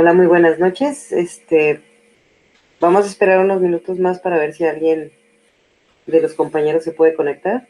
Hola, muy buenas noches. Vamos a esperar unos minutos más para ver si alguien de los compañeros se puede conectar.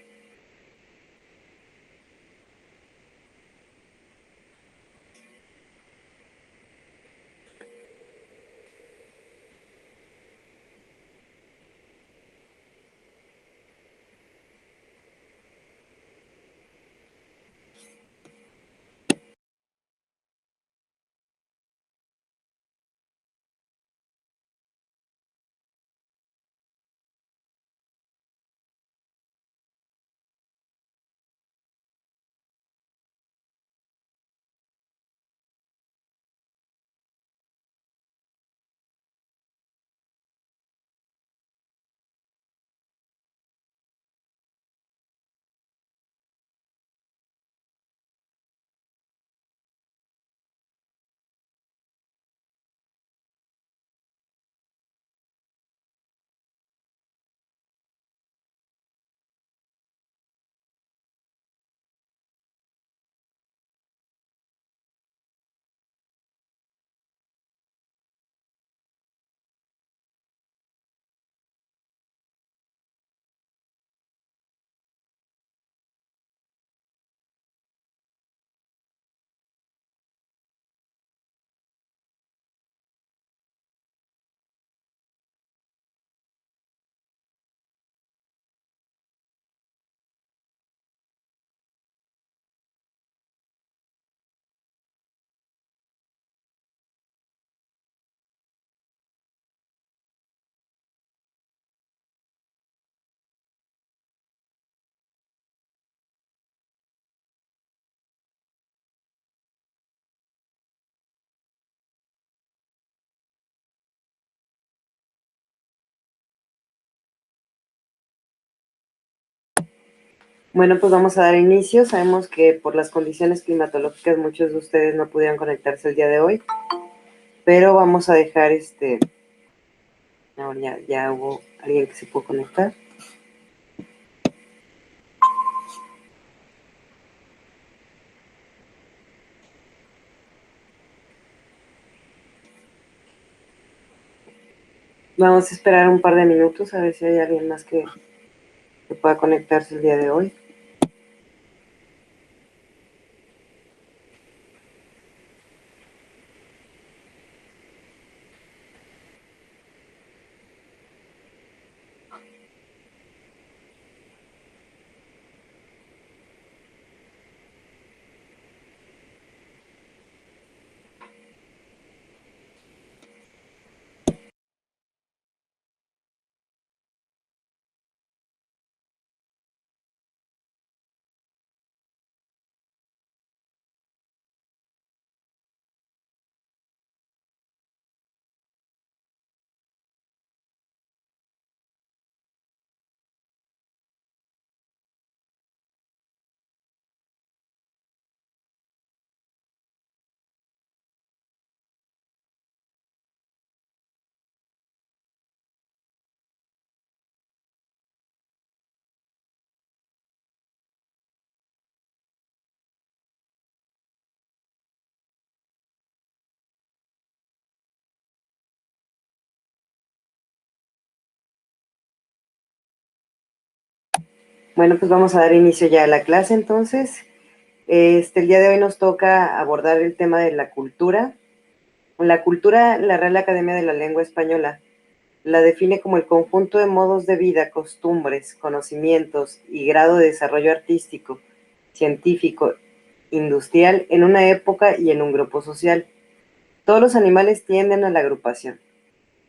Bueno, pues vamos a dar inicio. Sabemos que por las condiciones climatológicas muchos de ustedes no pudieron conectarse el día de hoy, pero vamos a dejar ahora ya hubo alguien que se pudo conectar. Vamos a esperar un par de minutos a ver si hay alguien más que pueda conectarse el día de hoy. Bueno, pues vamos a dar inicio ya a la clase entonces. El día de hoy nos toca abordar el tema de la cultura. La cultura, la Real Academia de la Lengua Española la define como el conjunto de modos de vida, costumbres, conocimientos y grado de desarrollo artístico, científico, industrial en una época y en un grupo social. Todos los animales tienden a la agrupación,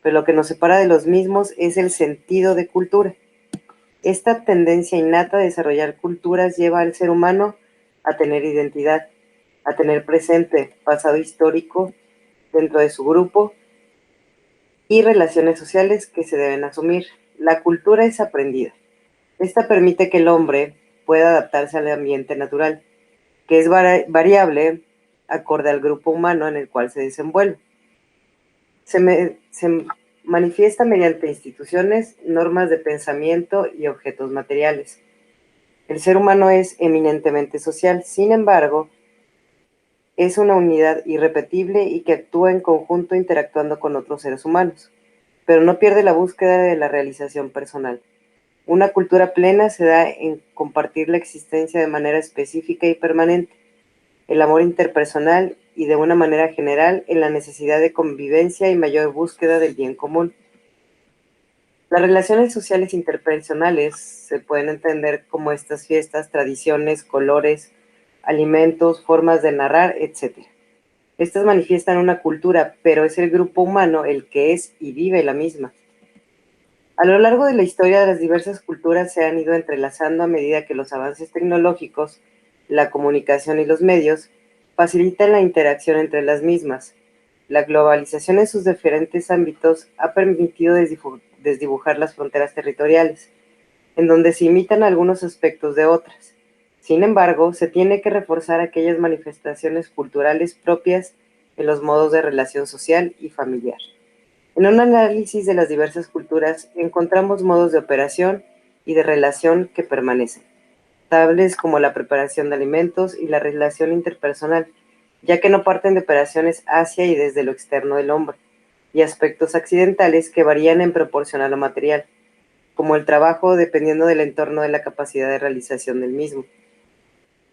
pero lo que nos separa de los mismos es el sentido de cultura. Esta tendencia innata a desarrollar culturas lleva al ser humano a tener identidad, a tener presente, pasado histórico dentro de su grupo y relaciones sociales que se deben asumir. La cultura es aprendida. Esta permite que el hombre pueda adaptarse al ambiente natural, que es variable acorde al grupo humano en el cual se desenvuelve. Se manifiesta mediante instituciones, normas de pensamiento y objetos materiales. El ser humano es eminentemente social. Sin embargo, es una unidad irrepetible y que actúa en conjunto interactuando con otros seres humanos, pero no pierde la búsqueda de la realización personal. Una cultura plena se da en compartir la existencia de manera específica y permanente, el amor interpersonal y de una manera general en la necesidad de convivencia y mayor búsqueda del bien común. Las relaciones sociales interpersonales se pueden entender como estas fiestas, tradiciones, colores, alimentos, formas de narrar, etc. Estas manifiestan una cultura, pero es el grupo humano el que es y vive la misma. A lo largo de la historia, las diversas culturas se han ido entrelazando a medida que los avances tecnológicos, la comunicación y los medios facilitan la interacción entre las mismas. La globalización en sus diferentes ámbitos ha permitido desdibujar las fronteras territoriales, en donde se imitan algunos aspectos de otras. Sin embargo, se tiene que reforzar aquellas manifestaciones culturales propias en los modos de relación social y familiar. En un análisis de las diversas culturas encontramos modos de operación y de relación que permanecen, tales como la preparación de alimentos y la relación interpersonal, ya que no parten de operaciones hacia y desde lo externo del hombre, y aspectos accidentales que varían en proporción a lo material, como el trabajo dependiendo del entorno de la capacidad de realización del mismo.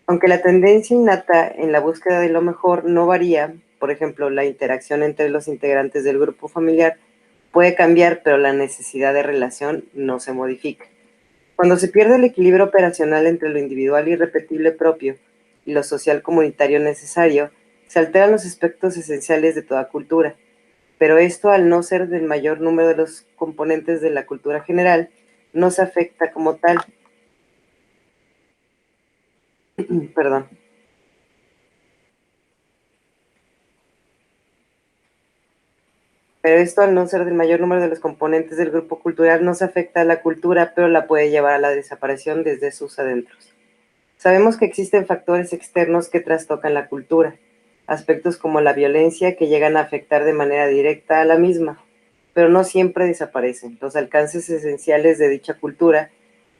Aunque la tendencia innata en la búsqueda de lo mejor no varía, por ejemplo, la interacción entre los integrantes del grupo familiar puede cambiar, pero la necesidad de relación no se modifica. Cuando se pierde el equilibrio operacional entre lo individual y repetible propio y lo social comunitario necesario, se alteran los aspectos esenciales de toda cultura, pero esto, al no ser del mayor número de los componentes de la cultura general, no se afecta como tal. Perdón. Pero esto, al no ser del mayor número de los componentes del grupo cultural, no se afecta a la cultura, pero la puede llevar a la desaparición desde sus adentros. Sabemos que existen factores externos que trastocan la cultura, aspectos como la violencia que llegan a afectar de manera directa a la misma, pero no siempre desaparecen. Los alcances esenciales de dicha cultura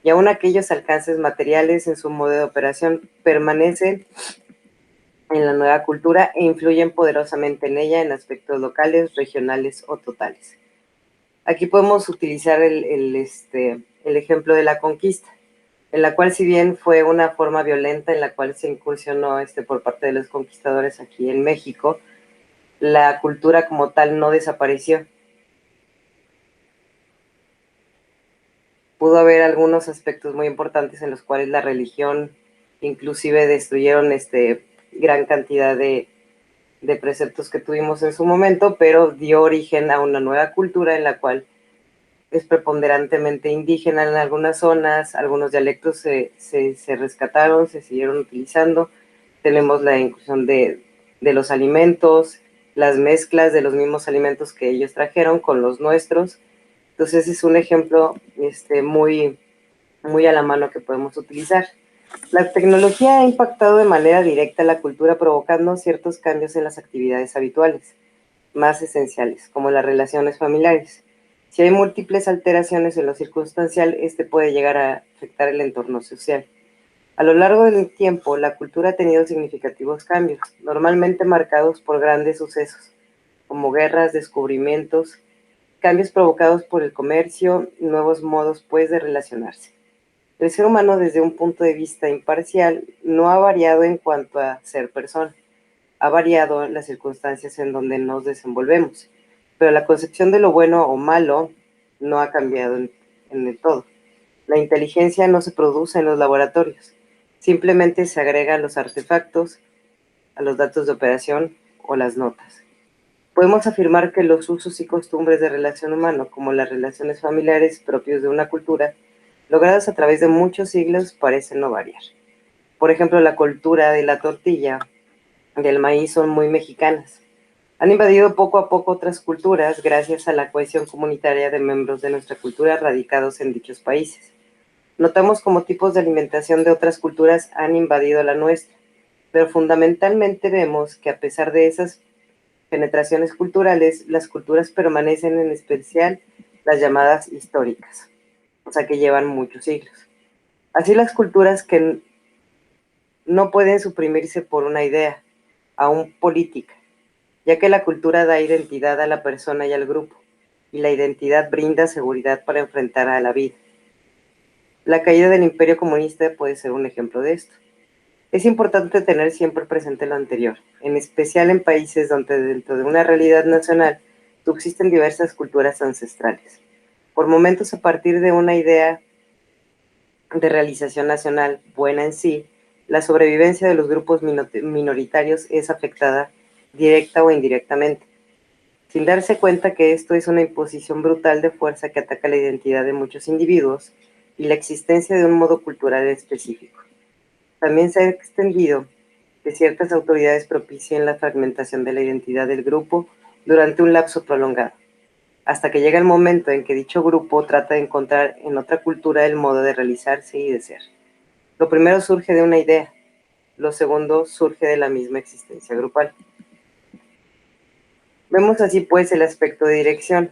y aún aquellos alcances materiales en su modo de operación permanecen en la nueva cultura e influyen poderosamente en ella en aspectos locales, regionales o totales. Aquí podemos utilizar el ejemplo de la conquista, en la cual, si bien fue una forma violenta en la cual se incursionó por parte de los conquistadores aquí en México, la cultura como tal no desapareció. Pudo haber algunos aspectos muy importantes en los cuales la religión inclusive destruyeron gran cantidad de preceptos que tuvimos en su momento, pero dio origen a una nueva cultura en la cual es preponderantemente indígena en algunas zonas, algunos dialectos se rescataron, se siguieron utilizando, tenemos la inclusión de los alimentos, las mezclas de los mismos alimentos que ellos trajeron con los nuestros, entonces es un ejemplo muy, muy a la mano que podemos utilizar. La tecnología ha impactado de manera directa la cultura, provocando ciertos cambios en las actividades habituales, más esenciales, como las relaciones familiares. Si hay múltiples alteraciones en lo circunstancial, puede llegar a afectar el entorno social. A lo largo del tiempo, la cultura ha tenido significativos cambios, normalmente marcados por grandes sucesos, como guerras, descubrimientos, cambios provocados por el comercio, nuevos modos, pues, de relacionarse. El ser humano, desde un punto de vista imparcial, no ha variado en cuanto a ser persona, ha variado en las circunstancias en donde nos desenvolvemos, pero la concepción de lo bueno o malo no ha cambiado en el todo. La inteligencia no se produce en los laboratorios, simplemente se agrega a los artefactos, a los datos de operación o las notas. Podemos afirmar que los usos y costumbres de relación humana, como las relaciones familiares propios de una cultura, logradas a través de muchos siglos, parecen no variar. Por ejemplo, la cultura de la tortilla, del maíz, son muy mexicanas. Han invadido poco a poco otras culturas gracias a la cohesión comunitaria de miembros de nuestra cultura radicados en dichos países. Notamos cómo tipos de alimentación de otras culturas han invadido la nuestra, pero fundamentalmente vemos que, a pesar de esas penetraciones culturales, las culturas permanecen, en especial las llamadas históricas, o sea, que llevan muchos siglos. Así, las culturas que no pueden suprimirse por una idea, aún política, ya que la cultura da identidad a la persona y al grupo, y la identidad brinda seguridad para enfrentar a la vida. La caída del Imperio comunista puede ser un ejemplo de esto. Es importante tener siempre presente lo anterior, en especial en países donde dentro de una realidad nacional subsisten diversas culturas ancestrales. Por momentos, a partir de una idea de realización nacional buena en sí, la sobrevivencia de los grupos minoritarios es afectada directa o indirectamente, sin darse cuenta que esto es una imposición brutal de fuerza que ataca la identidad de muchos individuos y la existencia de un modo cultural específico. También se ha extendido que ciertas autoridades propicien la fragmentación de la identidad del grupo durante un lapso prolongado, hasta que llega el momento en que dicho grupo trata de encontrar en otra cultura el modo de realizarse y de ser. Lo primero surge de una idea, lo segundo surge de la misma existencia grupal. Vemos así pues el aspecto de dirección,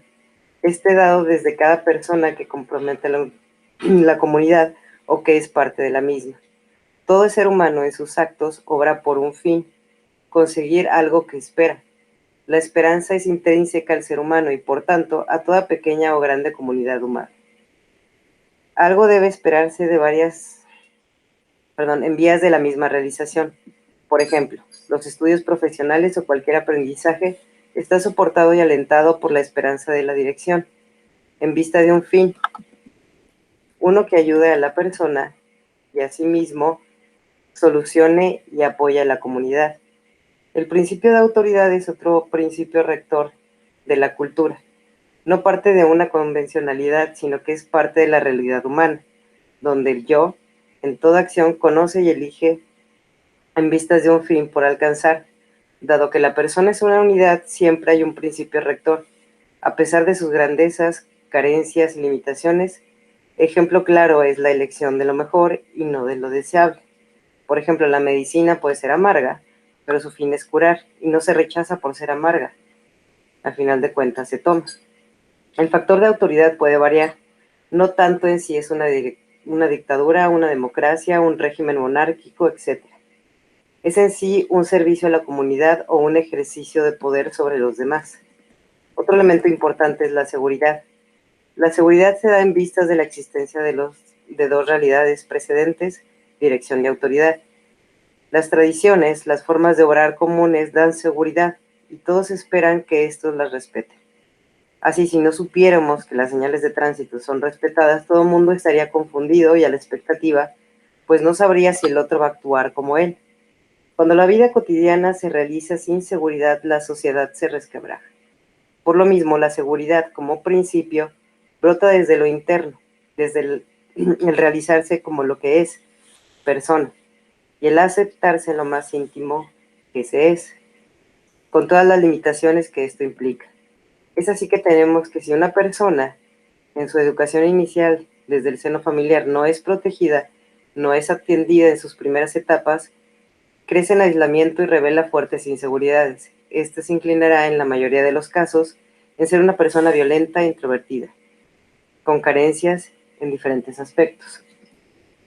dado desde cada persona que compromete la comunidad o que es parte de la misma. Todo ser humano en sus actos obra por un fin, conseguir algo que espera. La esperanza es intrínseca al ser humano y, por tanto, a toda pequeña o grande comunidad humana. Algo debe esperarse en vías de la misma realización. Por ejemplo, los estudios profesionales o cualquier aprendizaje está soportado y alentado por la esperanza de la dirección, en vista de un fin, uno que ayude a la persona y asimismo solucione y apoye a la comunidad. El principio de autoridad es otro principio rector de la cultura. No parte de una convencionalidad, sino que es parte de la realidad humana, donde el yo, en toda acción, conoce y elige en vistas de un fin por alcanzar. Dado que la persona es una unidad, siempre hay un principio rector, a pesar de sus grandezas, carencias y limitaciones. Ejemplo claro es la elección de lo mejor y no de lo deseable. Por ejemplo, la medicina puede ser amarga, pero su fin es curar y no se rechaza por ser amarga. Al final de cuentas se toma. El factor de autoridad puede variar, no tanto en si es una dictadura, una democracia, un régimen monárquico, etc. Es en sí un servicio a la comunidad o un ejercicio de poder sobre los demás. Otro elemento importante es la seguridad. La seguridad se da en vistas de la existencia de dos realidades precedentes, dirección y autoridad. Las tradiciones, las formas de obrar comunes dan seguridad y todos esperan que estos las respeten. Así, si no supiéramos que las señales de tránsito son respetadas, todo el mundo estaría confundido y a la expectativa, pues no sabría si el otro va a actuar como él. Cuando la vida cotidiana se realiza sin seguridad, la sociedad se resquebraja. Por lo mismo, la seguridad como principio brota desde lo interno, desde el realizarse como lo que es, persona, y el aceptarse en lo más íntimo que se es, con todas las limitaciones que esto implica. Es así que tenemos que si una persona en su educación inicial desde el seno familiar no es protegida, no es atendida en sus primeras etapas, crece en aislamiento y revela fuertes inseguridades. Este se inclinará en la mayoría de los casos en ser una persona violenta e introvertida, con carencias en diferentes aspectos.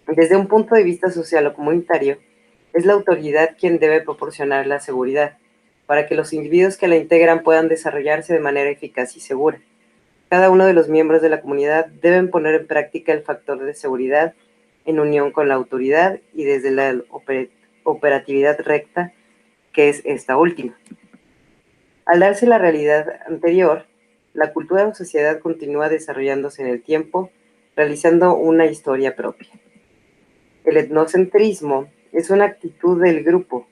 Desde un punto de vista social o comunitario, es la autoridad quien debe proporcionar la seguridad, para que los individuos que la integran puedan desarrollarse de manera eficaz y segura. Cada uno de los miembros de la comunidad deben poner en práctica el factor de seguridad en unión con la autoridad y desde la operatividad recta, que es esta última. Al darse la realidad anterior, la cultura o sociedad continúa desarrollándose en el tiempo, realizando una historia propia. El etnocentrismo es una actitud del grupo,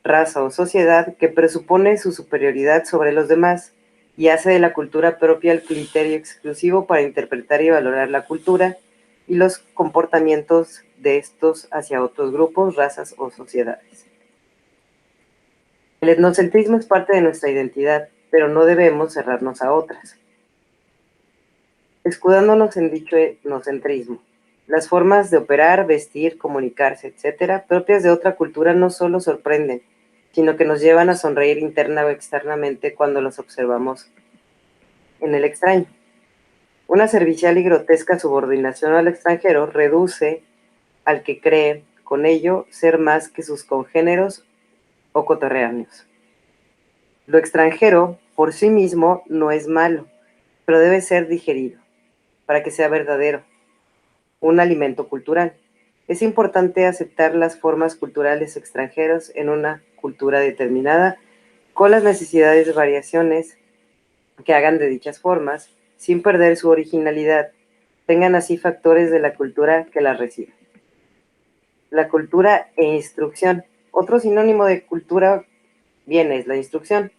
raza o sociedad que presupone su superioridad sobre los demás y hace de la cultura propia el criterio exclusivo para interpretar y valorar la cultura y los comportamientos de estos hacia otros grupos, razas o sociedades. El etnocentrismo es parte de nuestra identidad, pero no debemos cerrarnos a otras. Escudándonos en dicho etnocentrismo, las formas de operar, vestir, comunicarse, etc., propias de otra cultura no solo sorprenden, sino que nos llevan a sonreír interna o externamente cuando las observamos en el extraño. Una servicial y grotesca subordinación al extranjero reduce al que cree, con ello, ser más que sus congéneros o cotorrearnos. Lo extranjero por sí mismo no es malo, pero debe ser digerido para que sea verdadero, un alimento cultural. Es importante aceptar las formas culturales extranjeras en una cultura determinada, con las necesidades de variaciones que hagan de dichas formas, sin perder su originalidad, tengan así factores de la cultura que las recibe. La cultura e instrucción. Otro sinónimo de cultura bien es la instrucción,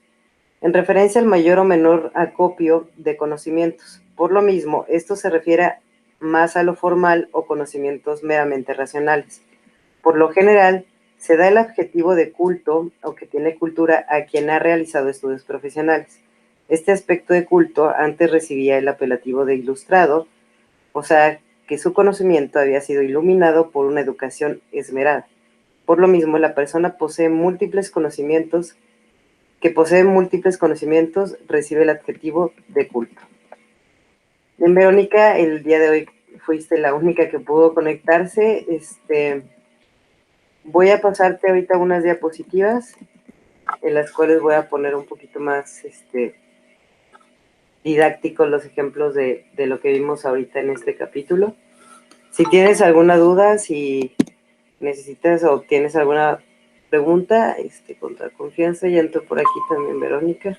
en referencia al mayor o menor acopio de conocimientos. Por lo mismo, esto se refiere más a lo formal o conocimientos meramente racionales. Por lo general, se da el adjetivo de culto o que tiene cultura a quien ha realizado estudios profesionales. Este aspecto de culto antes recibía el apelativo de ilustrado, o sea, que su conocimiento había sido iluminado por una educación esmerada. Por lo mismo, la persona que posee múltiples conocimientos, recibe el adjetivo de culto. Bien, Verónica, el día de hoy fuiste la única que pudo conectarse. Voy a pasarte ahorita unas diapositivas en las cuales voy a poner un poquito más didácticos los ejemplos de lo que vimos ahorita en este capítulo. Si tienes alguna duda, si necesitas o tienes alguna pregunta, con toda confianza, ya entro por aquí también Verónica.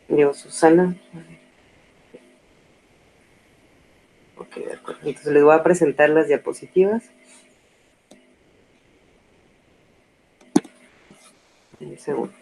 Yo, Susana. Ok, de acuerdo. Entonces les voy a presentar las diapositivas. Un segundo.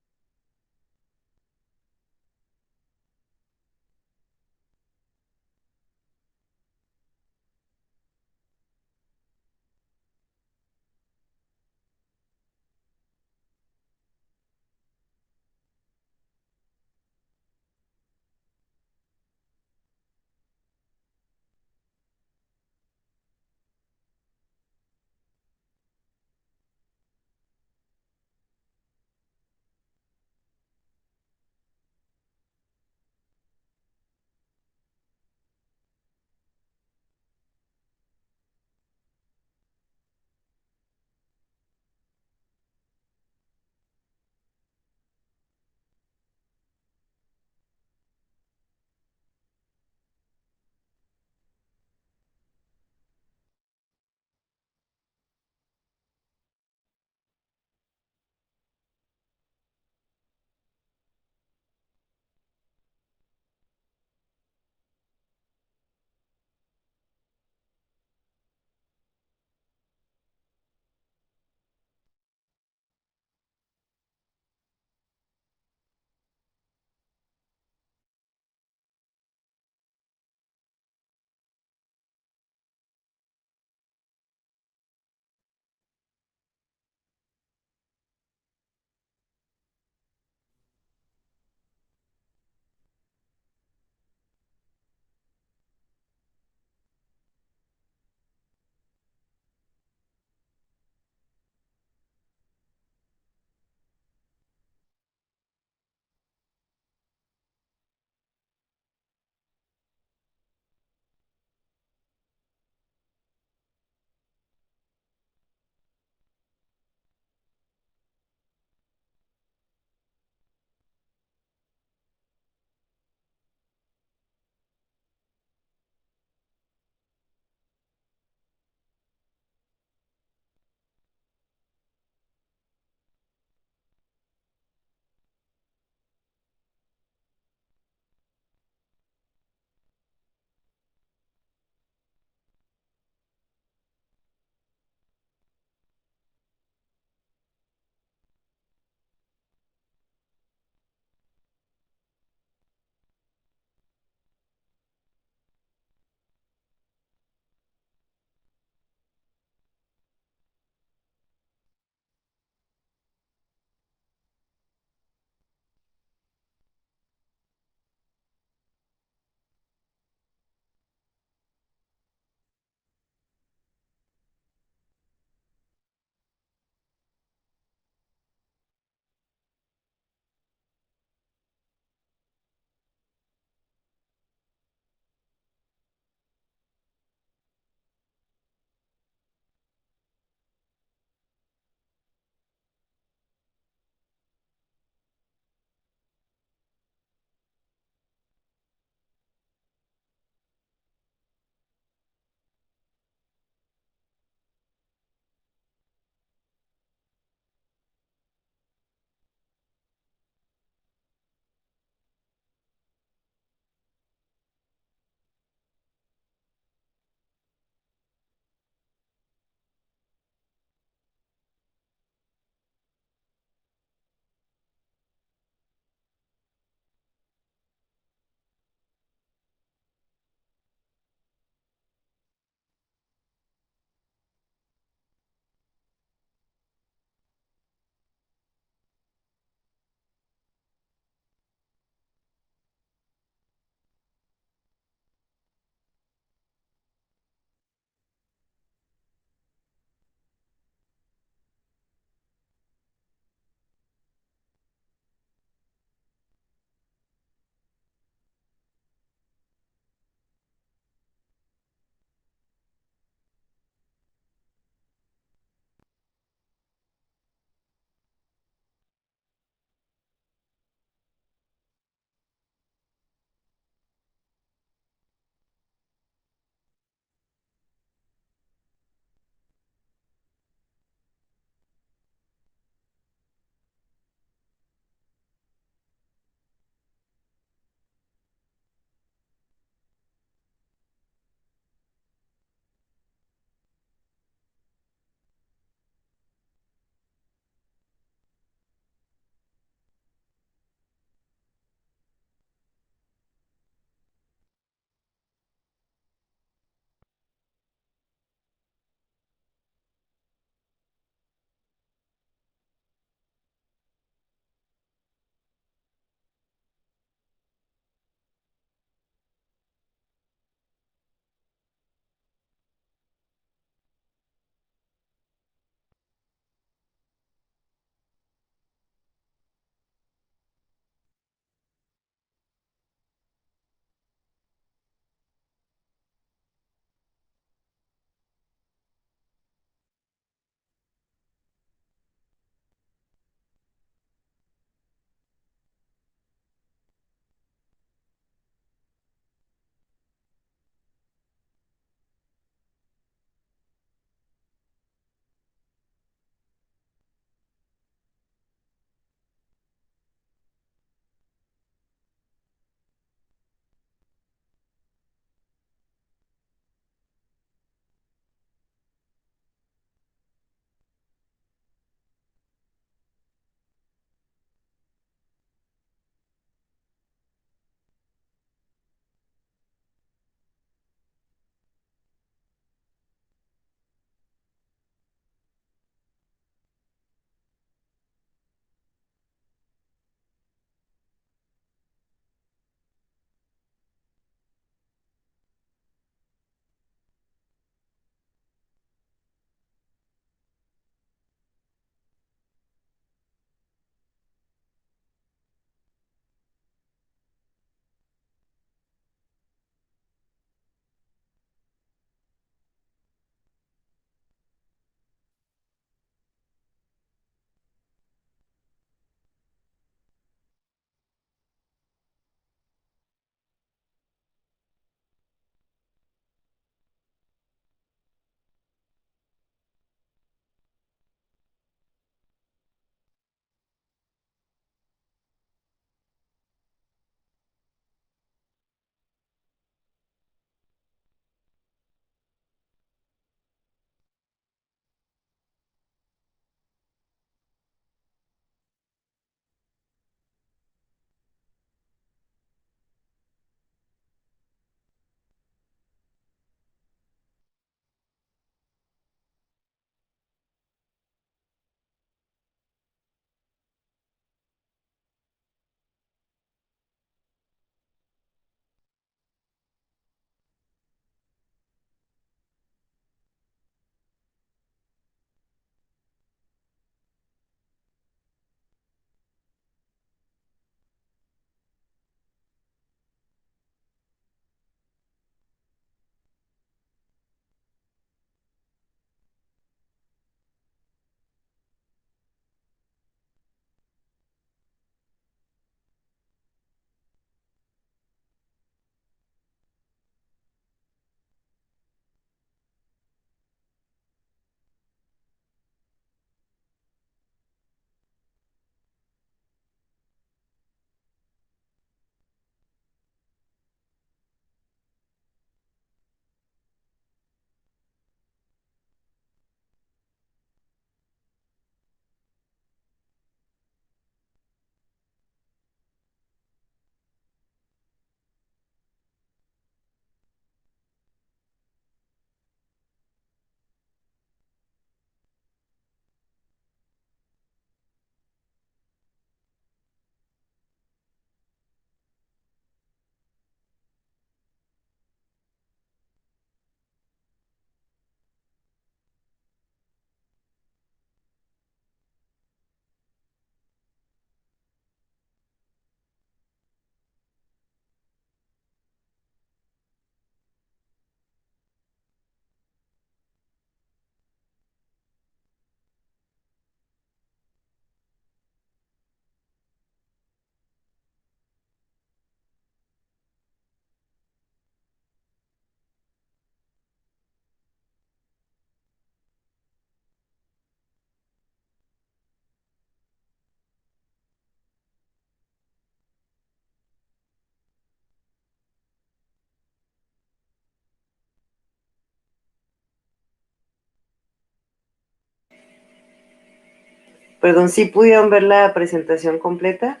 Perdón, ¿sí pudieron ver la presentación completa?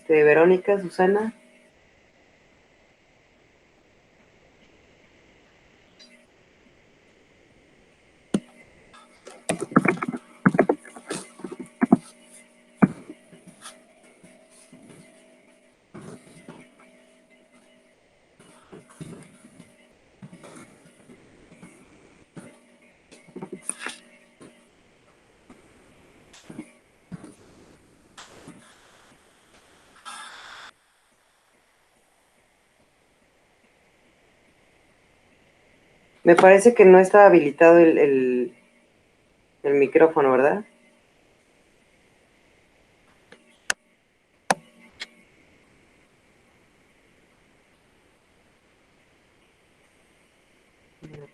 Verónica, Susana. Me parece que no estaba habilitado el micrófono, ¿verdad?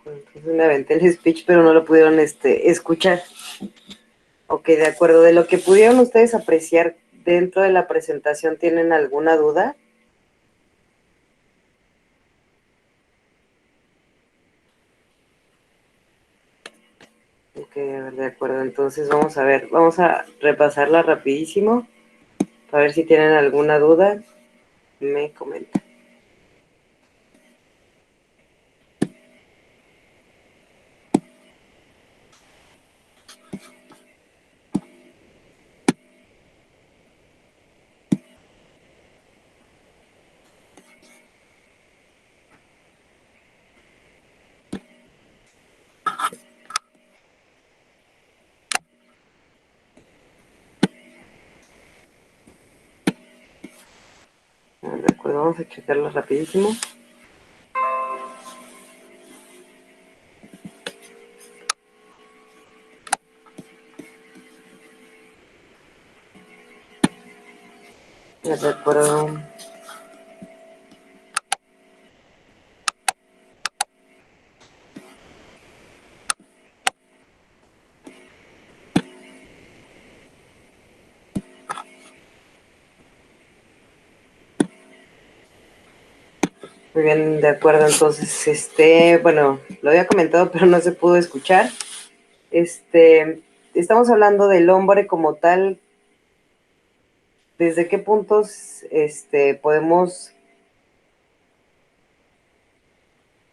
Entonces me aventé el speech, pero no lo pudieron escuchar. Ok, de acuerdo. De lo que pudieron ustedes apreciar dentro de la presentación, ¿tienen alguna duda? Ok, a ver, de acuerdo. Entonces vamos a ver, vamos a repasarla rapidísimo para ver si tienen alguna duda. Me comentan. De acuerdo, vamos a checarla rapidísimo. De acuerdo. Muy bien, de acuerdo. Entonces, bueno, lo había comentado, pero no se pudo escuchar. Estamos hablando del hombre como tal. ¿Desde qué puntos, podemos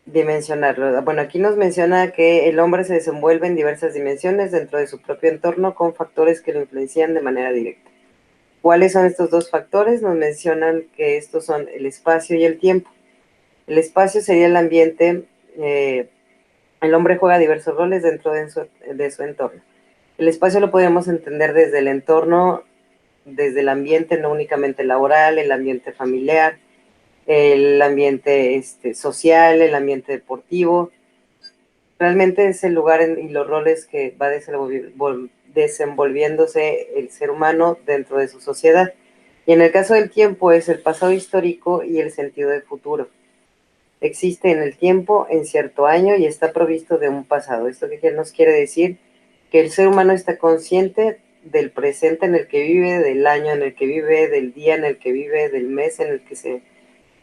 dimensionarlo? Bueno, aquí nos menciona que el hombre se desenvuelve en diversas dimensiones dentro de su propio entorno con factores que lo influencian de manera directa. ¿Cuáles son estos dos factores? Nos mencionan que estos son el espacio y el tiempo. El espacio sería el ambiente. El hombre juega diversos roles dentro de su entorno. El espacio lo podemos entender desde el entorno, desde el ambiente no únicamente laboral, el ambiente familiar, el ambiente social, el ambiente deportivo. Realmente es el lugar y los roles que va desenvolviéndose el ser humano dentro de su sociedad. Y en el caso del tiempo es el pasado histórico y el sentido del futuro. Existe en el tiempo, en cierto año, y está provisto de un pasado. ¿Esto qué nos quiere decir? Que el ser humano está consciente del presente en el que vive, del año en el que vive, del día en el que vive, del mes en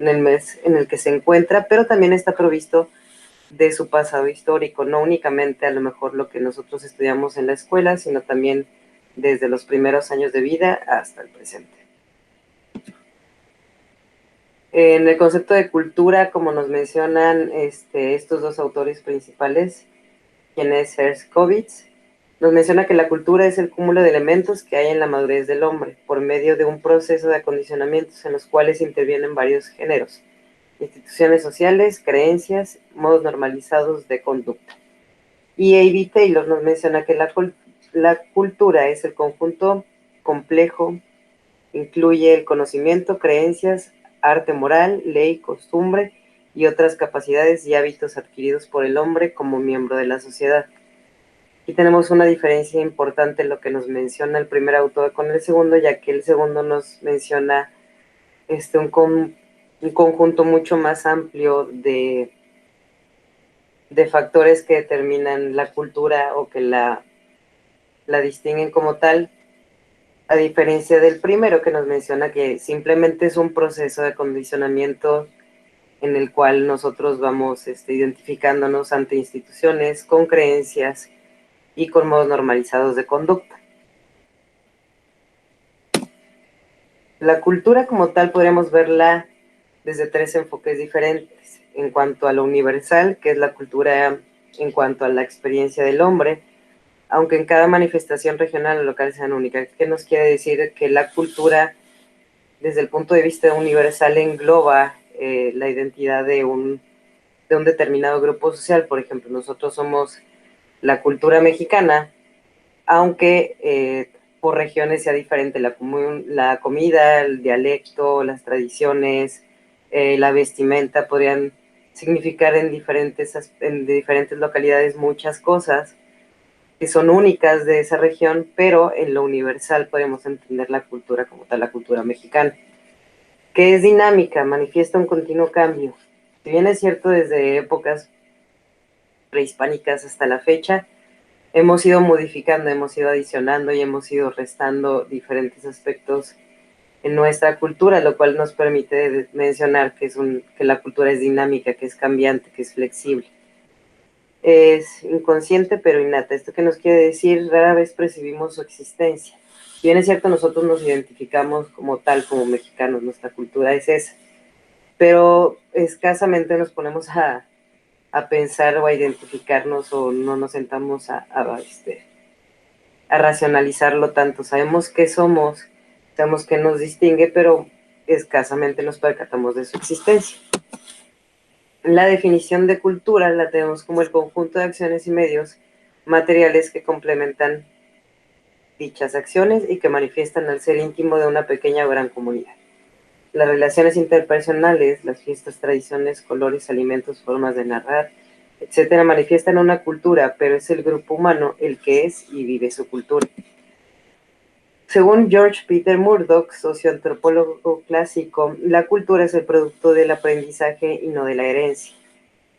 el mes en el que se encuentra, pero también está provisto de su pasado histórico, no únicamente a lo mejor lo que nosotros estudiamos en la escuela, sino también desde los primeros años de vida hasta el presente. En el concepto de cultura, como nos mencionan estos dos autores principales, quien es Herskovits, nos menciona que la cultura es el cúmulo de elementos que hay en la madurez del hombre, por medio de un proceso de acondicionamientos en los cuales intervienen varios géneros, instituciones sociales, creencias, modos normalizados de conducta. Y A.B. Taylor nos menciona que la cultura es el conjunto complejo, incluye el conocimiento, creencias, arte moral, ley, costumbre y otras capacidades y hábitos adquiridos por el hombre como miembro de la sociedad. Aquí tenemos una diferencia importante en lo que nos menciona el primer autor con el segundo, ya que el segundo nos menciona un conjunto mucho más amplio de factores que determinan la cultura o que la distinguen como tal, a diferencia del primero que nos menciona que simplemente es un proceso de acondicionamiento en el cual nosotros vamos identificándonos ante instituciones con creencias y con modos normalizados de conducta. La cultura como tal podríamos verla desde tres enfoques diferentes. En cuanto a lo universal, que es la cultura en cuanto a la experiencia del hombre, aunque en cada manifestación regional o local sean únicas. ¿Qué nos quiere decir? Que la cultura, desde el punto de vista universal, engloba la identidad de un determinado grupo social. Por ejemplo, nosotros somos la cultura mexicana, aunque por regiones sea diferente la comida, el dialecto, las tradiciones, la vestimenta podrían significar en diferentes localidades muchas cosas que son únicas de esa región, pero en lo universal podemos entender la cultura como tal, la cultura mexicana, que es dinámica, manifiesta un continuo cambio. Si bien es cierto, desde épocas prehispánicas hasta la fecha, hemos ido modificando, hemos ido adicionando y hemos ido restando diferentes aspectos en nuestra cultura, lo cual nos permite mencionar que la cultura es dinámica, que es cambiante, que es flexible. Es inconsciente pero innata. ¿Esto qué nos quiere decir? Rara vez percibimos su existencia. Si bien es cierto, nosotros nos identificamos como tal, como mexicanos, nuestra cultura es esa, pero escasamente nos ponemos a pensar o a identificarnos o no nos sentamos a racionalizarlo tanto. Sabemos qué somos, sabemos qué nos distingue, pero escasamente nos percatamos de su existencia. La definición de cultura la tenemos como el conjunto de acciones y medios materiales que complementan dichas acciones y que manifiestan el ser íntimo de una pequeña o gran comunidad. Las relaciones interpersonales, las fiestas, tradiciones, colores, alimentos, formas de narrar, etcétera, manifiestan una cultura, pero es el grupo humano el que es y vive su cultura. Según George Peter Murdoch, socioantropólogo clásico, la cultura es el producto del aprendizaje y no de la herencia.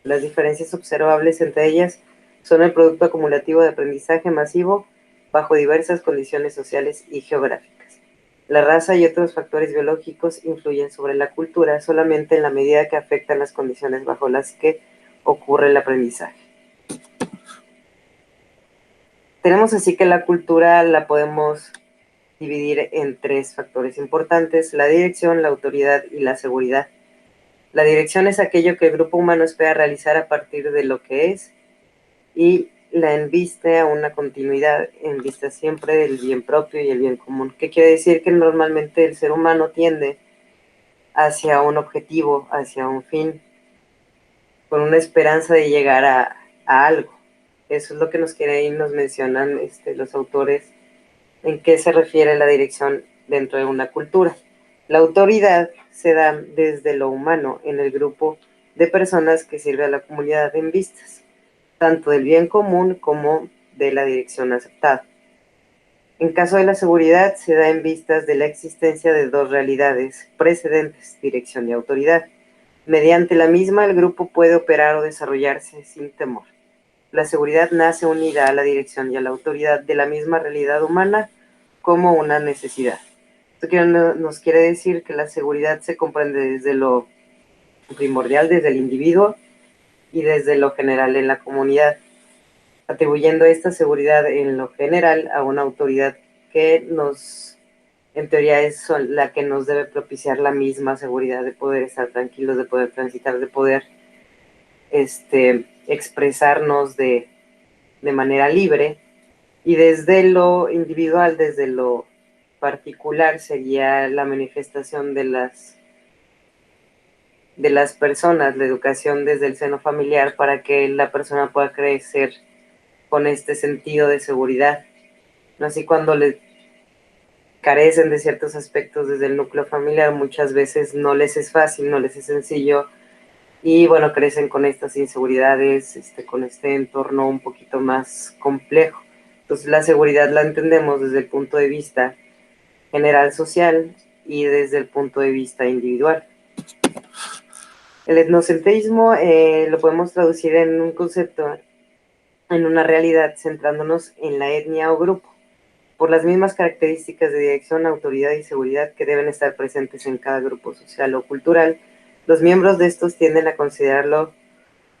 Las diferencias observables entre ellas son el producto acumulativo de aprendizaje masivo bajo diversas condiciones sociales y geográficas. La raza y otros factores biológicos influyen sobre la cultura solamente en la medida que afectan las condiciones bajo las que ocurre el aprendizaje. Tenemos así que la cultura la podemos dividir en tres factores importantes: la dirección, la autoridad y la seguridad. La dirección es aquello que el grupo humano espera realizar a partir de lo que es, y la enviste a una continuidad, en vista siempre del bien propio y el bien común. ¿Qué quiere decir? Que normalmente el ser humano tiende hacia un objetivo, hacia un fin, con una esperanza de llegar a algo. Eso es lo que nos mencionan los autores, en qué se refiere la dirección dentro de una cultura. La autoridad se da desde lo humano en el grupo de personas que sirve a la comunidad en vistas, tanto del bien común como de la dirección aceptada. En caso de la seguridad, se da en vistas de la existencia de dos realidades precedentes, dirección y autoridad. Mediante la misma, el grupo puede operar o desarrollarse sin temor. La seguridad nace unida a la dirección y a la autoridad de la misma realidad humana como una necesidad. Esto nos quiere decir que la seguridad se comprende desde lo primordial, desde el individuo, y desde lo general en la comunidad, atribuyendo esta seguridad en lo general a una autoridad que en teoría es la que nos debe propiciar la misma seguridad de poder estar tranquilos, de poder transitar, de poder expresarnos de manera libre. Y desde lo individual, desde lo particular, sería la manifestación de las personas, la educación desde el seno familiar, para que la persona pueda crecer con este sentido de seguridad. Así, cuando le carecen de ciertos aspectos desde el núcleo familiar, muchas veces no les es fácil, no les es sencillo, y bueno, crecen con estas inseguridades, con este entorno un poquito más complejo. Entonces, la seguridad la entendemos desde el punto de vista general social y desde el punto de vista individual. El etnocentrismo lo podemos traducir en un concepto, en una realidad, centrándonos en la etnia o grupo, por las mismas características de dirección, autoridad y seguridad que deben estar presentes en cada grupo social o cultural. Los miembros de estos tienden a considerarlo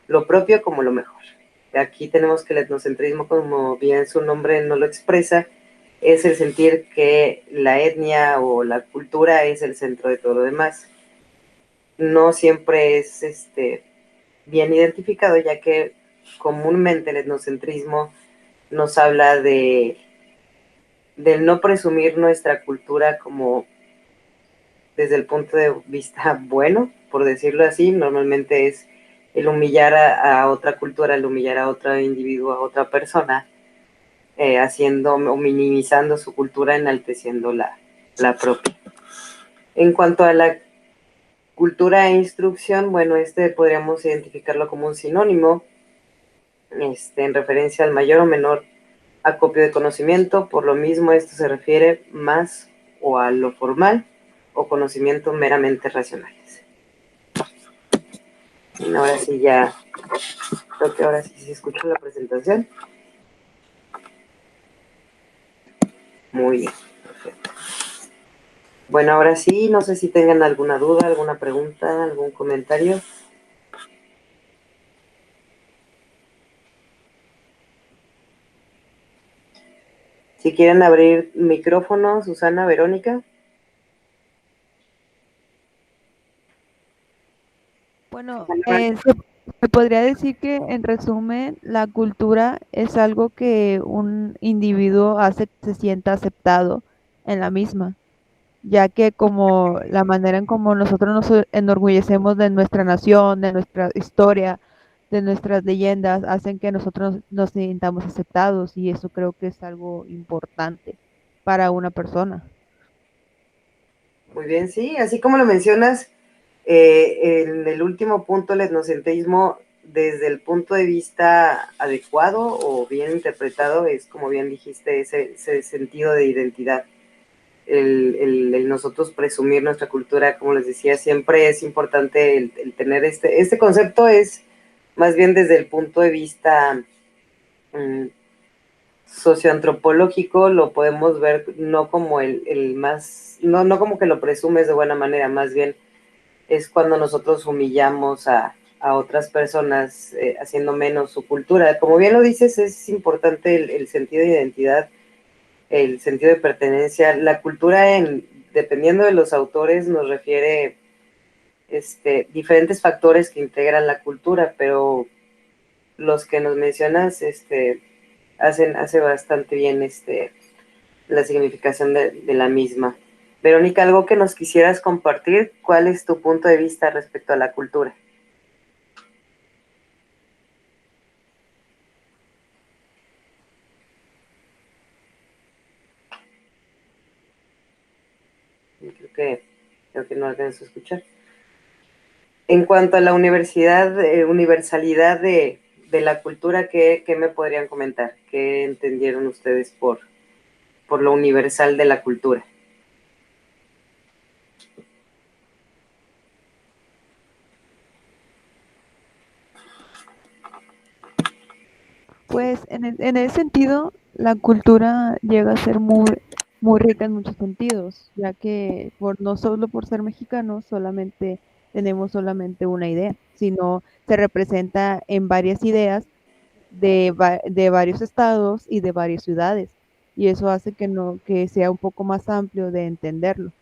lo propio como lo mejor. aquí tenemos que el etnocentrismo, como bien su nombre no lo expresa, es el sentir que la etnia o la cultura es el centro de todo lo demás. No siempre es bien identificado, ya que comúnmente el etnocentrismo nos habla de no presumir nuestra cultura como desde el punto de vista bueno, por decirlo así. Normalmente es el humillar a otra cultura, el humillar a otro individuo, a otra persona, haciendo o minimizando su cultura, enalteciendo la propia. En cuanto a la cultura e instrucción, bueno, podríamos identificarlo como un sinónimo, en referencia al mayor o menor acopio de conocimiento. Por lo mismo, esto se refiere más o a lo formal o conocimiento meramente racionales. Y ahora sí ya, creo que ahora sí se escucha la presentación. Muy bien, perfecto. Bueno, ahora sí, no sé si tengan alguna duda, alguna pregunta, algún comentario. Si quieren abrir micrófono, Susana, Verónica. Bueno, se podría decir que en resumen, la cultura es algo que un individuo hace que se sienta aceptado en la misma, ya que como la manera en como nosotros nos enorgullecemos de nuestra nación, de nuestra historia, de nuestras leyendas, hacen que nosotros nos sintamos aceptados y eso creo que es algo importante para una persona. Muy bien, sí, así como lo mencionas, en el último punto, el etnocentrismo, desde el punto de vista adecuado o bien interpretado, es como bien dijiste, ese sentido de identidad. El nosotros presumir nuestra cultura, como les decía, siempre es importante el tener este concepto, es más bien desde el punto de vista socioantropológico, lo podemos ver no como el más, no como que lo presumes de buena manera, más bien es cuando nosotros humillamos a otras personas, haciendo menos su cultura. Como bien lo dices, es importante el sentido de identidad, el sentido de pertenencia. La cultura, dependiendo de los autores, nos refiere diferentes factores que integran la cultura, pero los que nos mencionas hace bastante bien la significación de la misma. Verónica, algo que nos quisieras compartir, ¿cuál es tu punto de vista respecto a la cultura? Creo que no alcanzo a escuchar. En cuanto a la universalidad de la cultura, ¿qué me podrían comentar? ¿Qué entendieron ustedes por lo universal de la cultura? Pues en ese sentido, la cultura llega a ser muy rica en muchos sentidos, ya que no solo por ser mexicanos solamente tenemos solamente una idea, sino se representa en varias ideas de varios estados y de varias ciudades, y eso hace que no, que sea un poco más amplio de entenderlo.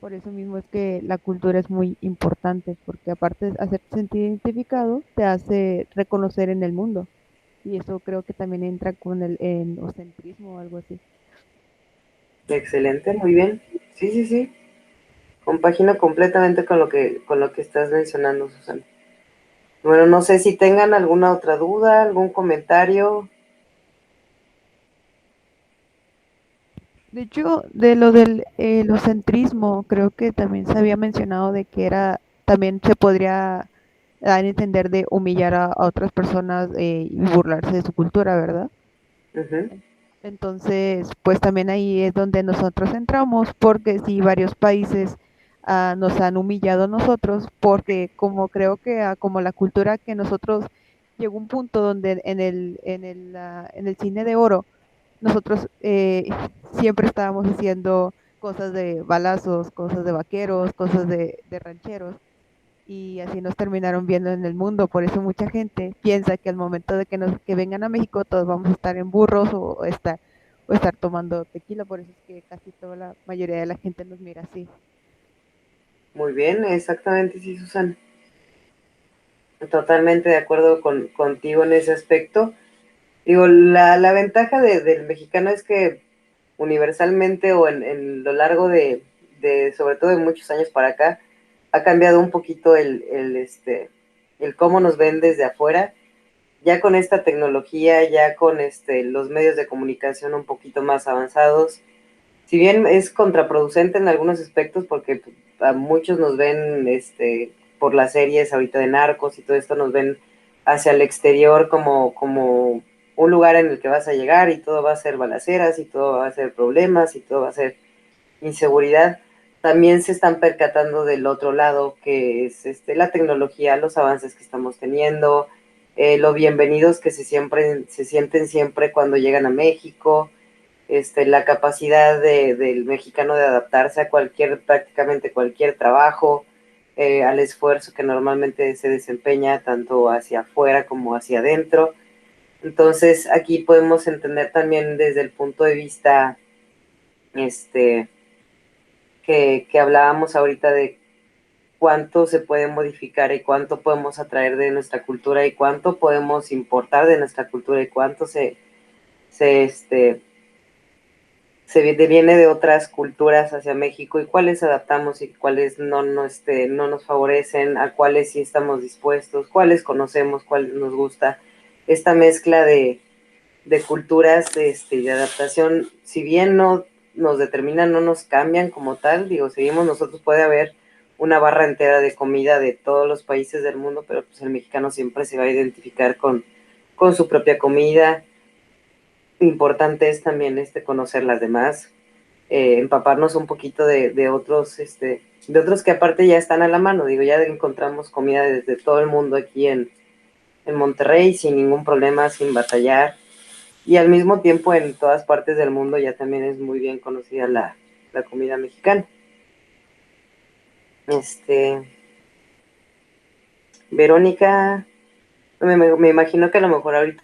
Por eso mismo es que la cultura es muy importante, porque aparte de hacerte sentir identificado, te hace reconocer en el mundo. Y eso creo que también entra con el egocentrismo o algo así. Excelente, muy bien. Sí, sí, sí. Compagino completamente con lo que estás mencionando, Susana. Bueno, no sé si tengan alguna otra duda, algún comentario. De hecho, de lo del egocentrismo, creo que también se había mencionado de que era, también se podría dar a entender de humillar a otras personas y burlarse de su cultura, ¿verdad? Ujú. Entonces, pues también ahí es donde nosotros entramos, porque si varios países nos han humillado a nosotros, porque como creo que como la cultura que nosotros llegó un punto donde en el cine de oro, nosotros siempre estábamos haciendo cosas de balazos, cosas de vaqueros, cosas de rancheros, y así nos terminaron viendo en el mundo. Por eso mucha gente piensa que al momento de que vengan a México todos vamos a estar en burros o estar tomando tequila. Por eso es que casi toda la mayoría de la gente nos mira así. Muy bien, exactamente, sí, Susan. Totalmente de acuerdo contigo en ese aspecto. Digo, la ventaja del mexicano es que universalmente o en lo largo sobre todo de muchos años para acá, ha cambiado un poquito el cómo nos ven desde afuera. Ya con esta tecnología, ya con los medios de comunicación un poquito más avanzados, si bien es contraproducente en algunos aspectos porque a muchos nos ven por las series ahorita de narcos y todo esto, nos ven hacia el exterior como un lugar en el que vas a llegar y todo va a ser balaceras y todo va a ser problemas y todo va a ser inseguridad. También se están percatando del otro lado, que es la tecnología, los avances que estamos teniendo, lo bienvenidos que se sienten siempre cuando llegan a México, la capacidad del mexicano de adaptarse a prácticamente cualquier trabajo, al esfuerzo que normalmente se desempeña tanto hacia afuera como hacia adentro. Entonces, aquí podemos entender también desde el punto de vista este, que hablábamos ahorita de cuánto se puede modificar y cuánto podemos atraer de nuestra cultura y cuánto podemos importar de nuestra cultura y cuánto se, este, se viene de otras culturas hacia México y cuáles adaptamos y cuáles no nos favorecen, a cuáles sí estamos dispuestos, cuáles conocemos, cuáles nos gusta. Esta mezcla de culturas de adaptación, si bien no nos determinan, no nos cambian como tal, digo, seguimos nosotros, puede haber una barra entera de comida de todos los países del mundo, pero pues el mexicano siempre se va a identificar con su propia comida. Importante es también conocer las demás, empaparnos un poquito de otros que aparte ya están a la mano, digo, ya encontramos comida desde todo el mundo aquí en Monterrey sin ningún problema, sin batallar, y al mismo tiempo en todas partes del mundo ya también es muy bien conocida la comida mexicana. Este, Verónica, me imagino que a lo mejor ahorita.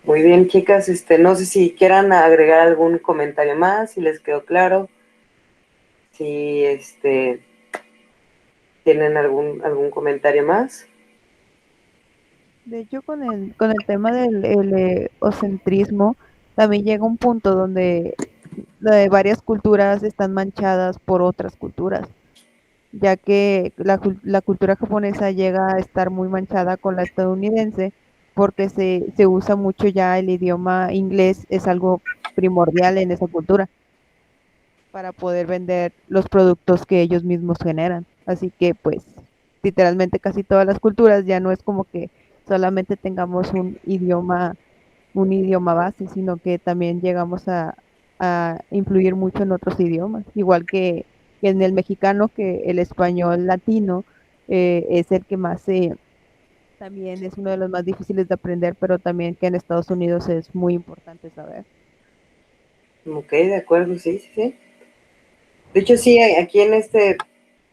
Muy bien, chicas, no sé si quieran agregar algún comentario más, si les quedó claro, si tienen algún comentario más. De hecho, con el tema del egocentrismo, también llega un punto donde varias culturas están manchadas por otras culturas, ya que la cultura japonesa llega a estar muy manchada con la estadounidense, porque se usa mucho ya el idioma inglés, es algo primordial en esa cultura para poder vender los productos que ellos mismos generan. Así que pues literalmente casi todas las culturas ya no es como que solamente tengamos un idioma base, sino que también llegamos a influir mucho en otros idiomas, igual que en el mexicano, que el español latino es el que más también es uno de los más difíciles de aprender, pero también que en Estados Unidos es muy importante saber. Ok, de acuerdo, sí, sí, sí. De hecho, sí, aquí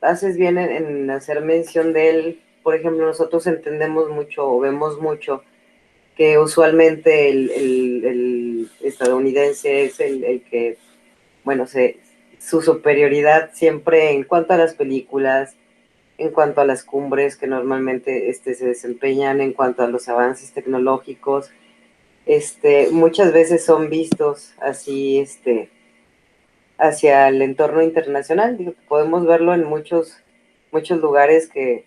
haces bien en hacer mención de él. Por ejemplo, nosotros entendemos mucho o vemos mucho que usualmente el estadounidense es el que, bueno, su superioridad siempre en cuanto a las películas, en cuanto a las cumbres que normalmente se desempeñan, en cuanto a los avances tecnológicos, muchas veces son vistos así, hacia el entorno internacional. Digo, podemos verlo en muchos lugares que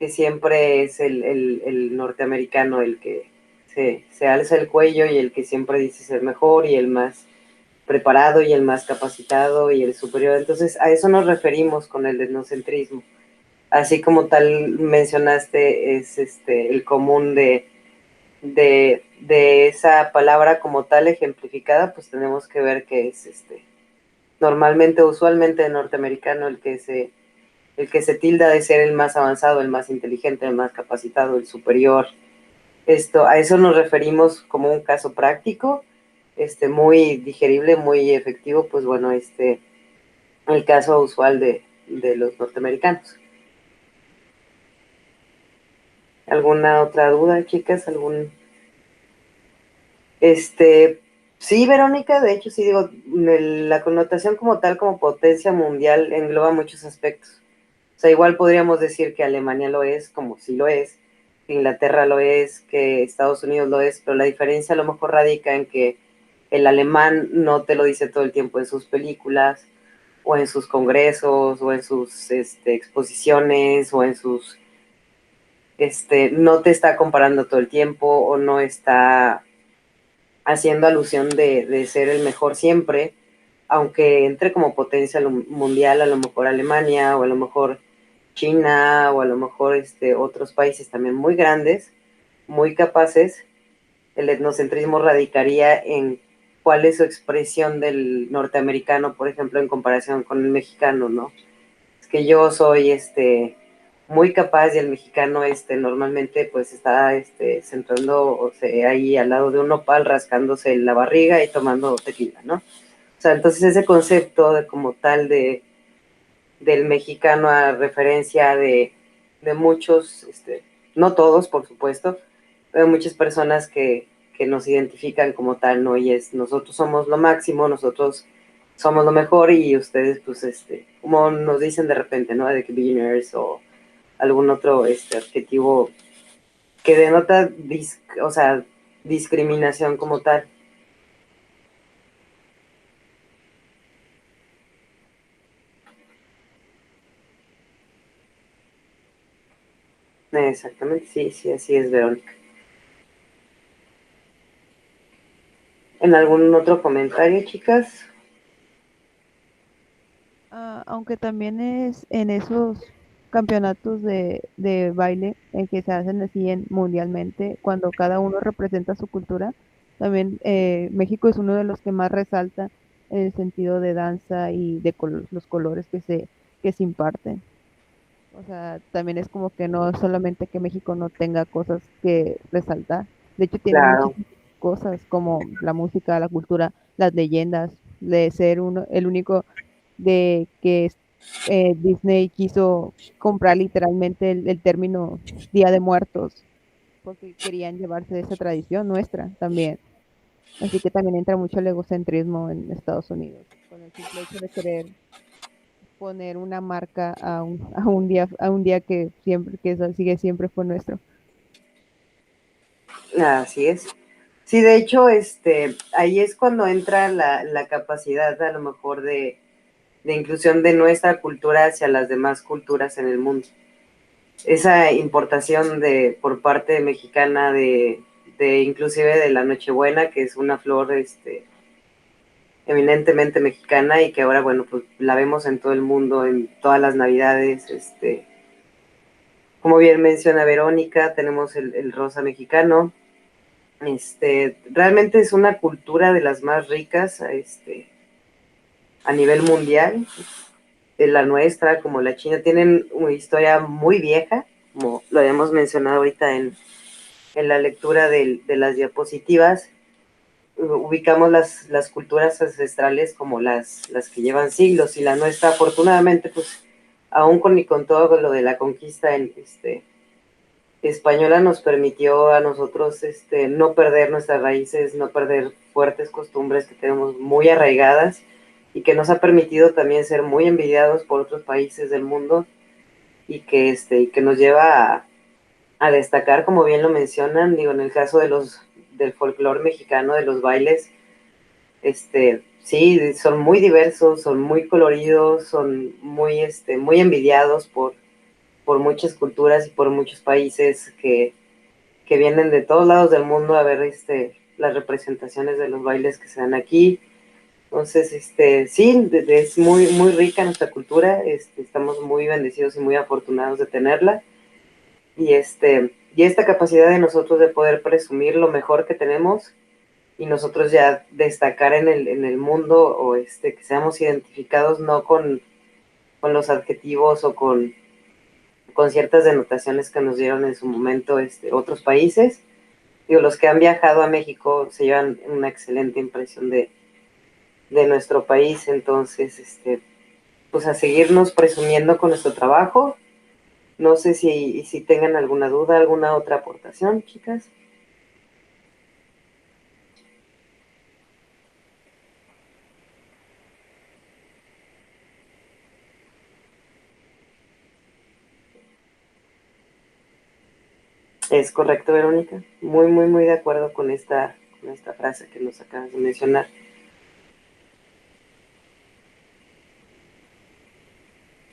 siempre es el norteamericano el que se alza el cuello y el que siempre dice ser mejor y el más preparado y el más capacitado y el superior. Entonces, a eso nos referimos con el etnocentrismo. Así como tal mencionaste, es el común de esa palabra como tal ejemplificada, pues tenemos que ver que es normalmente, usualmente norteamericano el que se tilda de ser el más avanzado, el más inteligente, el más capacitado, el superior. A eso nos referimos como un caso práctico, muy digerible, muy efectivo, pues bueno, el caso usual de los norteamericanos. ¿Alguna otra duda, chicas? Este, sí, Verónica, de hecho, sí digo, la connotación como tal, como potencia mundial, engloba muchos aspectos. O sea, igual podríamos decir que Alemania lo es, como sí lo es, que Inglaterra lo es, que Estados Unidos lo es, pero la diferencia a lo mejor radica en que el alemán no te lo dice todo el tiempo en sus películas, o en sus congresos, o en sus exposiciones, o en sus, no te está comparando todo el tiempo, o no está haciendo alusión de ser el mejor siempre, aunque entre como potencia mundial, a lo mejor Alemania, o a lo mejor China, o a lo mejor otros países también muy grandes, muy capaces, el etnocentrismo radicaría en cuál es su expresión del norteamericano, por ejemplo, en comparación con el mexicano, ¿no? Es que yo soy muy capaz y el mexicano normalmente pues está sentando o sea, ahí al lado de un nopal rascándose la barriga y tomando tequila, ¿no? O sea, entonces ese concepto de como tal del mexicano a referencia de muchos, no todos, por supuesto, pero muchas personas que nos identifican como tal, ¿no? Y es, nosotros somos lo máximo, nosotros somos lo mejor y ustedes, pues, como nos dicen de repente, ¿no? De que billionaires o algún otro adjetivo que denota, o sea, discriminación como tal. Exactamente, sí, sí, así es, Verónica. ¿En algún otro comentario, chicas? Aunque también es en esos campeonatos de baile en que se hacen así mundialmente, cuando cada uno representa su cultura, también México es uno de los que más resalta en el sentido de danza y de los colores que se imparten. O sea, también es como que no solamente que México no tenga cosas que resaltar, de hecho tiene Claro, muchísimas cosas como la música, la cultura, las leyendas, de ser uno, el único de que Disney quiso comprar literalmente el término Día de Muertos, porque querían llevarse de esa tradición nuestra también. Así que también entra mucho el egocentrismo en Estados Unidos, con el simple hecho de querer poner una marca a un día que siempre, que eso sigue siempre fue nuestro. así es. Sí, de hecho, ahí es cuando entra la capacidad a lo mejor de inclusión de nuestra cultura hacia las demás culturas en el mundo. Esa importación por parte mexicana de inclusive de la Nochebuena, que es una flor eminentemente mexicana y que ahora, bueno, pues la vemos en todo el mundo, en todas las navidades, como bien menciona Verónica, tenemos el rosa mexicano, realmente es una cultura de las más ricas, a nivel mundial, la nuestra como la China, tienen una historia muy vieja, como lo habíamos mencionado ahorita en la lectura de las diapositivas. Ubicamos las culturas ancestrales como las que llevan siglos y la nuestra, afortunadamente, pues aún con todo lo de la conquista española nos permitió a nosotros no perder nuestras raíces, no perder fuertes costumbres que tenemos muy arraigadas y que nos ha permitido también ser muy envidiados por otros países del mundo y que nos lleva a destacar, como bien lo mencionan, digo, en el caso del folclore mexicano, de los bailes, sí, son muy diversos, son muy coloridos, son muy envidiados por muchas culturas y por muchos países que vienen de todos lados del mundo a ver las representaciones de los bailes que se dan aquí. Entonces, sí, es muy, muy rica nuestra cultura, estamos muy bendecidos y muy afortunados de tenerla. Y esta capacidad de nosotros de poder presumir lo mejor que tenemos y nosotros ya destacar en el mundo o que seamos identificados no con los adjetivos o con ciertas denotaciones que nos dieron en su momento otros países. Digo, los que han viajado a México se llevan una excelente impresión de nuestro país, entonces, pues a seguirnos presumiendo con nuestro trabajo. No sé si tengan alguna duda, alguna otra aportación, chicas. Es correcto, Verónica. Muy, muy, muy de acuerdo con esta frase que nos acabas de mencionar.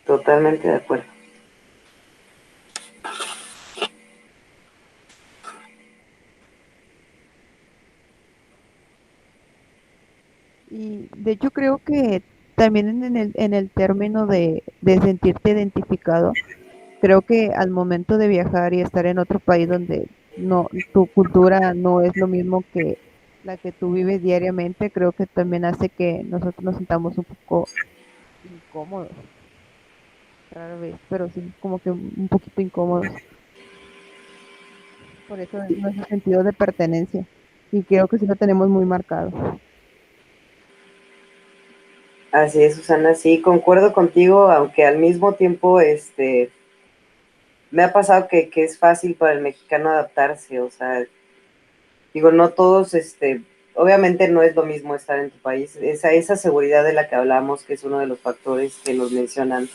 Totalmente de acuerdo. Y de hecho creo que también en el término de sentirte identificado, creo que al momento de viajar y estar en otro país donde no, tu cultura no es lo mismo que la que tú vives diariamente, creo que también hace que nosotros nos sintamos un poco incómodos, rara vez, pero sí como que un poquito incómodos. Por eso nuestro sentido de pertenencia. Y creo que sí lo tenemos muy marcado. Así es, Susana, sí, concuerdo contigo, aunque al mismo tiempo, me ha pasado que es fácil para el mexicano adaptarse, o sea, digo, no todos, obviamente no es lo mismo estar en tu país, esa seguridad de la que hablamos, que es uno de los factores que nos mencionan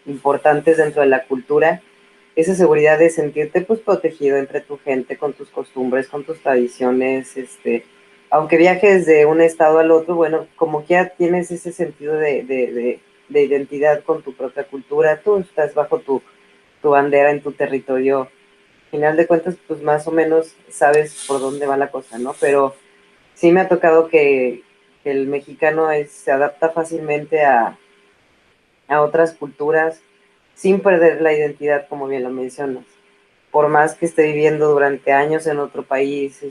importantes dentro de la cultura, esa seguridad de sentirte pues protegido entre tu gente, con tus costumbres, con tus tradiciones, aunque viajes de un estado al otro, bueno, como que ya tienes ese sentido de identidad con tu propia cultura, tú estás bajo tu bandera en tu territorio, final de cuentas, pues más o menos sabes por dónde va la cosa, ¿no? Pero sí me ha tocado que el mexicano se adapta fácilmente a otras culturas sin perder la identidad, como bien lo mencionas. Por más que esté viviendo durante años en otro país,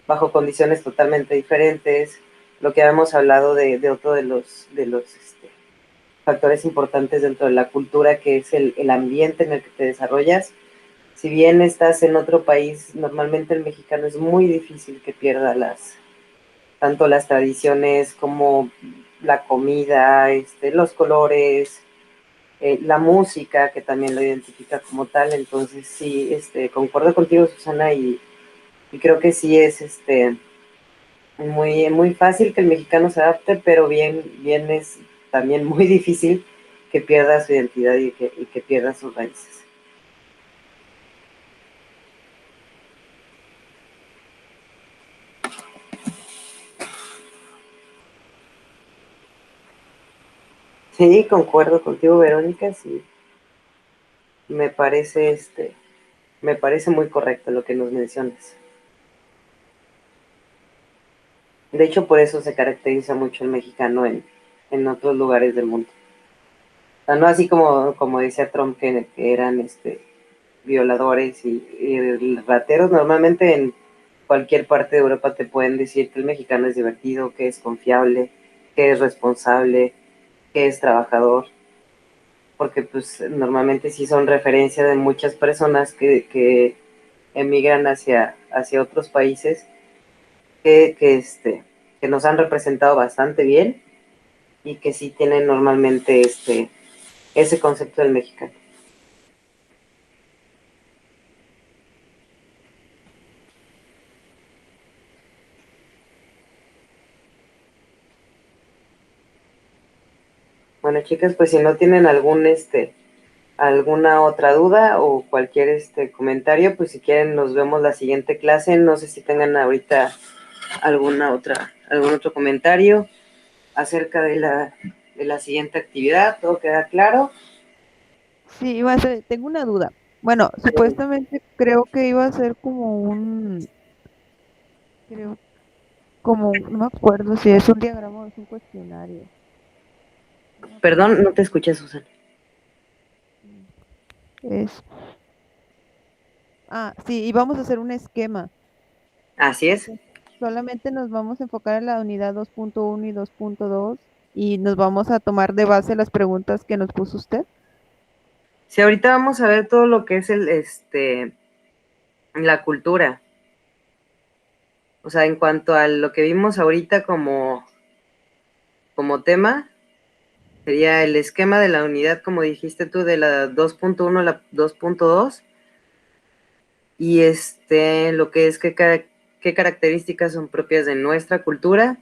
bajo condiciones totalmente diferentes, lo que habíamos hablado de otro de los factores importantes dentro de la cultura, que es el ambiente en el que te desarrollas. Si bien estás en otro país, normalmente el mexicano es muy difícil que pierda tanto las tradiciones como la comida, los colores, la música, que también lo identifica como tal. Entonces, sí, concuerdo contigo, Susana, y creo que sí es muy, muy fácil que el mexicano se adapte, pero bien es también muy difícil que pierda su identidad y que pierda sus raíces. Sí, concuerdo contigo, Verónica, sí, me parece, me parece muy correcto lo que nos mencionas. De hecho, por eso se caracteriza mucho el mexicano en otros lugares del mundo. O sea, no así como decía Trump que eran violadores y rateros. Normalmente en cualquier parte de Europa te pueden decir que el mexicano es divertido, que es confiable, que es responsable, que es trabajador, porque pues normalmente sí son referencia de muchas personas que emigran hacia otros países que, que, este, que nos han representado bastante bien y que sí tienen normalmente ese concepto del mexicano. Bueno, chicas, pues si no tienen alguna otra duda o cualquier comentario, pues si quieren nos vemos la siguiente clase. No sé si tengan ahorita algún otro comentario acerca de la siguiente actividad. ¿Todo queda claro? Sí, iba a ser, tengo una duda. Bueno, supuestamente creo que iba a ser como creo, como, no me acuerdo si es un diagrama o es un cuestionario. No me acuerdo. Perdón, no te escuché, Susana. Es, sí, y vamos a hacer un esquema. Así es. Solamente nos vamos a enfocar en la unidad 2.1 y 2.2 y nos vamos a tomar de base las preguntas que nos puso usted. Si ahorita vamos a ver todo lo que es la cultura. O sea, en cuanto a lo que vimos ahorita como tema, sería el esquema de la unidad, como dijiste tú, de la 2.1 a la 2.2, y lo que es qué características son propias de nuestra cultura.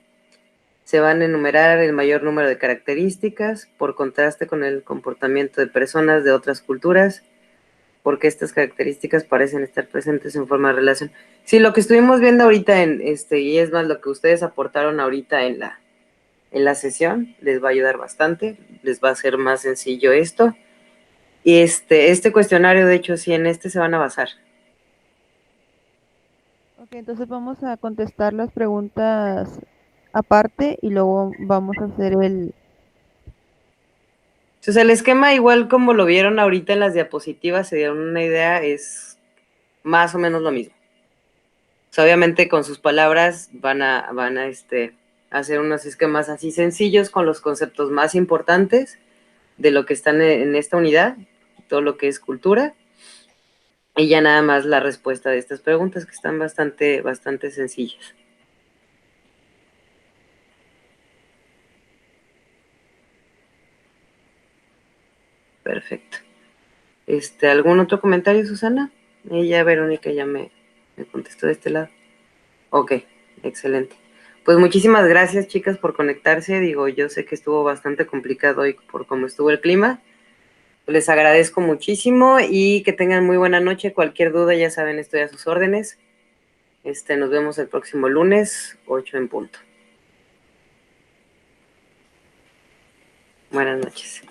Se van a enumerar el mayor número de características por contraste con el comportamiento de personas de otras culturas, porque estas características parecen estar presentes en forma de relación. Sí, lo que estuvimos viendo ahorita y es más lo que ustedes aportaron ahorita en la sesión, les va a ayudar bastante, les va a hacer más sencillo esto. Y este cuestionario, de hecho, sí, en este se van a basar. Ok, entonces vamos a contestar las preguntas aparte y luego vamos a hacer el... Entonces, el esquema, igual como lo vieron ahorita en las diapositivas, se dieron una idea, es más o menos lo mismo. O sea, obviamente con sus palabras van a hacer unos esquemas así sencillos con los conceptos más importantes de lo que están en esta unidad, todo lo que es cultura, y ya nada más la respuesta de estas preguntas que están bastante, bastante sencillas. Perfecto. ¿Algún otro comentario, Susana? Ella, Verónica, ya me contestó de este lado. Ok, excelente. Pues muchísimas gracias, chicas, por conectarse. Digo, yo sé que estuvo bastante complicado hoy por cómo estuvo el clima. Les agradezco muchísimo y que tengan muy buena noche. Cualquier duda, ya saben, estoy a sus órdenes. Nos vemos el próximo lunes, 8 en punto. Buenas noches.